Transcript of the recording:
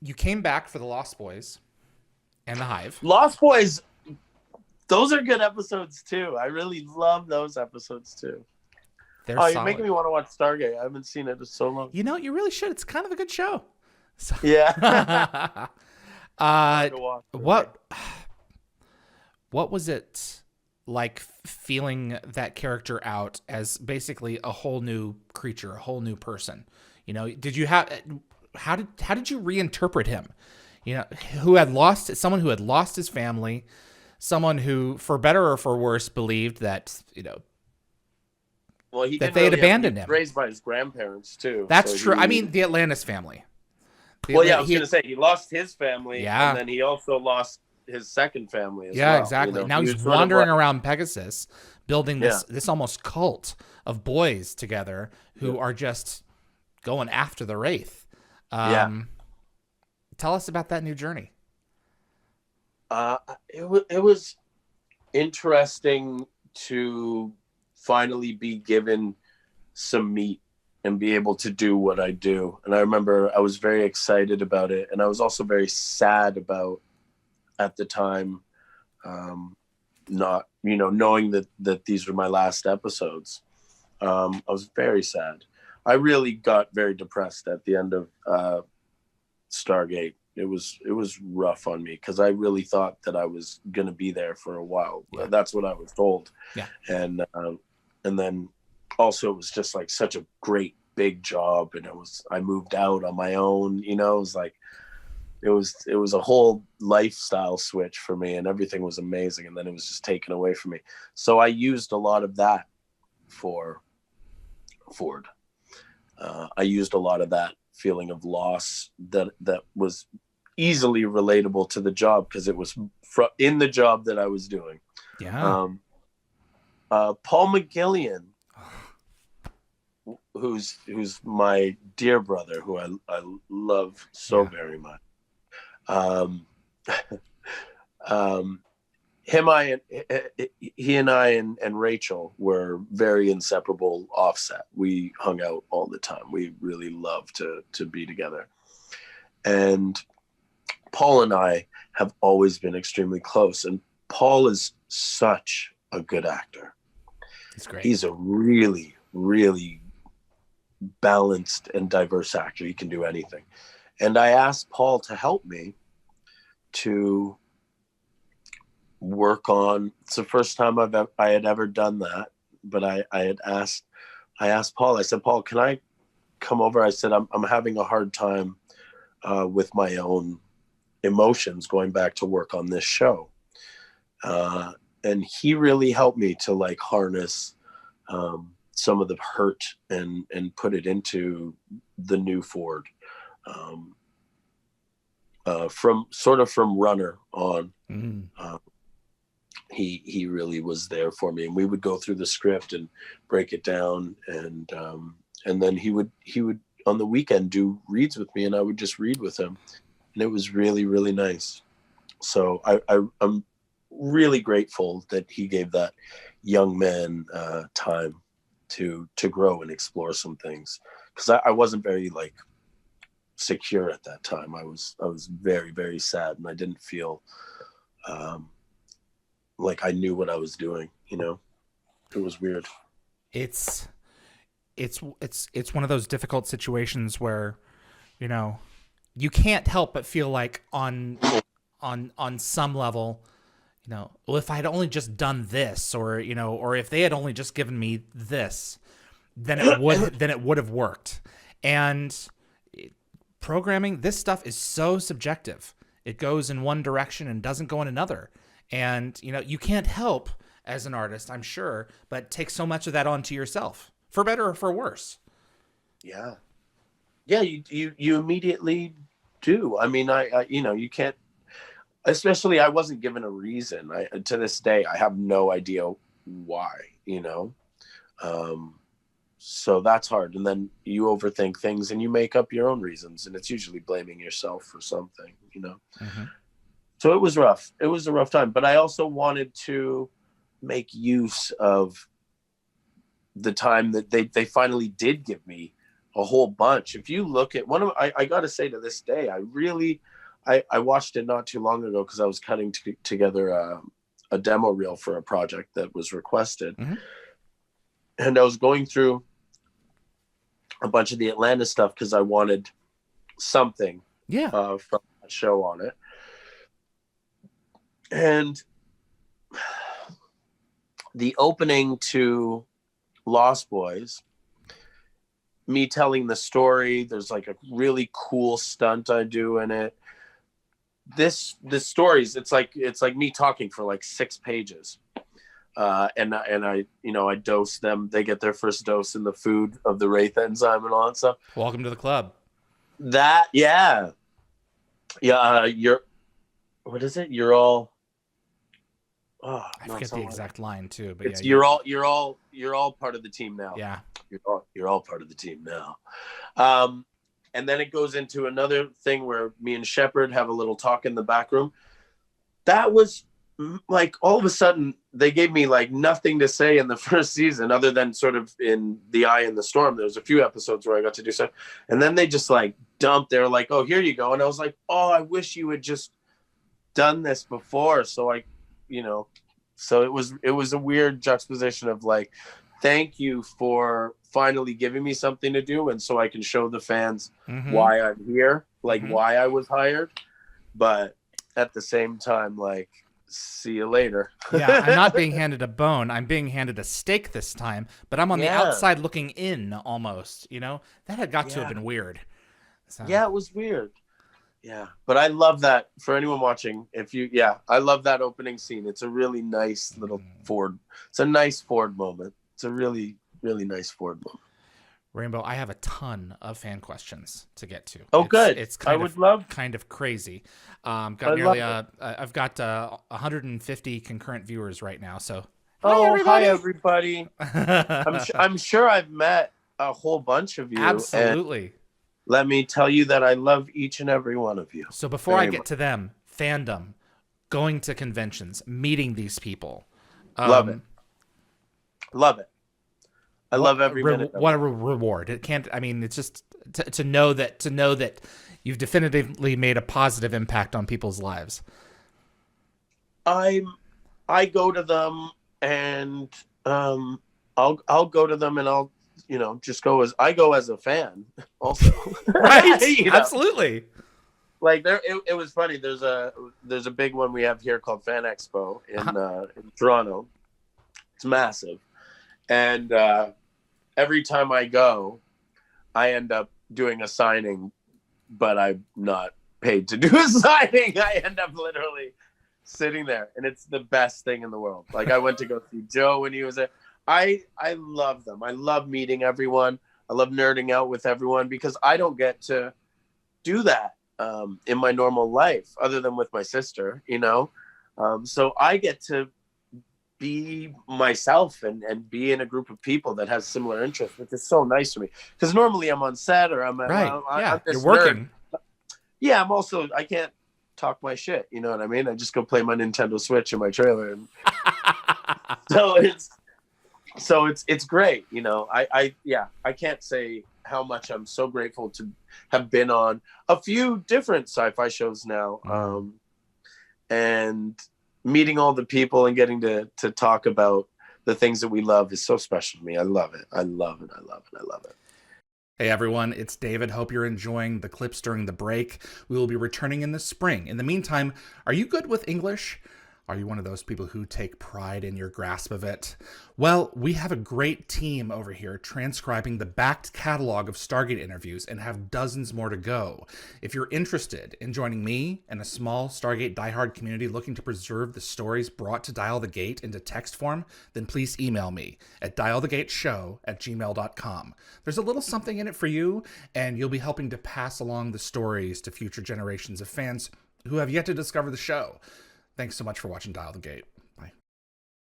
you came back for the Lost Boys and the Hive. Lost Boys, those are good episodes too. I really love those episodes too. They're You're solid. making me want to watch Stargate. I haven't seen it in so long. You know, you really should. It's kind of a good show. So, Yeah. what was it like feeling that character out as basically a whole new creature, a whole new person? You know, how did you reinterpret him? You know, someone who had lost his family, someone who, for better or for worse, believed that, you know, well, he that they had abandoned him. Raised by his grandparents too. That's true. I mean, the Atlantis family. I was going to say he lost his family, and then he also lost his second family as well. Yeah, exactly. You know, now he's wandering around Pegasus, building this almost cult of boys together who are just going after the Wraith. Tell us about that new journey. It was interesting to finally be given some meat and be able to do what I do. And I remember I was very excited about it. And I was also very sad about, at the time, not, you know, knowing that these were my last episodes. I was very sad. I really got very depressed at the end of Stargate. It was rough on me because I really thought that I was going to be there for a while. Yeah. That's what I was told. Yeah. And then also it was just like such a great big job, and I moved out on my own, you know. It was like it was a whole lifestyle switch for me, and everything was amazing, and then it was just taken away from me. So I used a lot of that for Ford. I used a lot of that feeling of loss that was easily relatable to the job because it was in the job that I was doing. Yeah. Paul McGillion, who's my dear brother, who I love so very much. He and I and Rachel were very inseparable offset. We hung out all the time. We really loved to be together. And Paul and I have always been extremely close. And Paul is such a good actor. He's great. He's a really, really balanced and diverse actor. He can do anything. And I asked Paul to help me to work on, it's the first time I had ever done that, but I asked Paul, I said, Paul, can I come over? I said, I'm having a hard time with my own emotions going back to work on this show. And he really helped me to like harness some of the hurt and put it into the new Ford. From runner on. He really was there for me, and we would go through the script and break it down, and then he would on the weekend do reads with me, and I would just read with him, and it was really, really nice. So I'm really grateful that he gave that young man time to grow and explore some things, because I wasn't very like secure at that time. I was very, very sad, and I didn't feel like I knew what I was doing, you know. It was weird. It's one of those difficult situations where, you know, you can't help but feel like on some level, you know, well, if I had only just done this, or, you know, or if they had only just given me this, then it would have worked. And programming, this stuff is so subjective. It goes in one direction and doesn't go in another. And, you know, you can't help as an artist, I'm sure, but take so much of that onto yourself, for better or for worse. Yeah. Yeah, you immediately do. I mean, I you know, you can't, especially I wasn't given a reason. To this day, I have no idea why, you know. So that's hard. And then you overthink things and you make up your own reasons, and it's usually blaming yourself for something, you know. Mm-hmm. So it was rough. It was a rough time, but I also wanted to make use of the time that they finally did give me a whole bunch. If you look at I got to say, to this day, I watched it not too long ago because I was cutting together a demo reel for a project that was requested. Mm-hmm. And I was going through a bunch of the Atlantis stuff because I wanted something from that show on it. And the opening to Lost Boys, me telling the story, there's like a really cool stunt I do in it. The stories, it's like me talking for like 6 pages. And I, I dose them. They get their first dose in the food of the Wraith enzyme and all that stuff. Welcome to the club. You're, what is it? You're all, I forget the exact line too, but it's, you're all part of the team now. Yeah. You're all part of the team now. And then it goes into another thing where me and Shepard have a little talk in the back room. That was like, all of a sudden they gave me like nothing to say in the first season other than sort of in The Eye in the Storm. There was a few episodes where I got to do stuff, and then they just like dumped. They're like, oh, here you go. And I was like, oh, I wish you had just done this before. So so it was a weird juxtaposition of like, thank you for finally giving me something to do, and so I can show the fans why I'm here, like why I was hired. But at the same time, like, see you later. Yeah, I'm not being handed a bone. I'm being handed a steak this time, but I'm on the outside looking in almost, That had got to have been weird. So. Yeah, it was weird. Yeah, but I love that. For anyone watching, I love that opening scene. It's a really nice little Ford. It's a nice Ford moment. It's a really, really nice Ford moment. Rainbow, I have a ton of fan questions to get to. Good. It's kind of crazy. I've got 150 concurrent viewers right now. So hi everybody. I'm sure I've met a whole bunch of you. Absolutely. Let me tell you that I love each and every one of you. So before I get to them, fandom, going to conventions, meeting these people. Love it. I love every minute. What a reward! It's just to know that you've definitively made a positive impact on people's lives. I go to them, and I'll go to them, and I'll just go as a fan also. Right. Absolutely. Like it was funny. There's a big one we have here called Fan Expo in Toronto. It's massive. And every time I go, I end up doing a signing, but I'm not paid to do a signing. I end up literally sitting there, and it's the best thing in the world. Like, I went to go see Joe when he was there. I love them. I love meeting everyone. I love nerding out with everyone because I don't get to do that in my normal life other than with my sister, so I get to be myself and be in a group of people that has similar interests, which is so nice to me. Because normally I'm on set or I'm you're working. Nerd. Yeah, I'm also, I can't talk my shit. You know what I mean? I just go play my Nintendo Switch in my trailer, and so it's great. I can't say how much I'm so grateful to have been on a few different sci-fi shows now, and meeting all the people and getting to talk about the things that we love is so special to me. I love it. I love it. I love it. I love it. Hey everyone, it's David. Hope you're enjoying the clips during the break. We will be returning in the spring. In the meantime, are you good with English? Are you one of those people who take pride in your grasp of it? Well, we have a great team over here transcribing the backed catalog of Stargate interviews and have dozens more to go. If you're interested in joining me and a small Stargate diehard community looking to preserve the stories brought to Dial the Gate into text form, then please email me at dialthegateshow@gmail.com. There's a little something in it for you, and you'll be helping to pass along the stories to future generations of fans who have yet to discover the show. Thanks so much for watching Dial the Gate.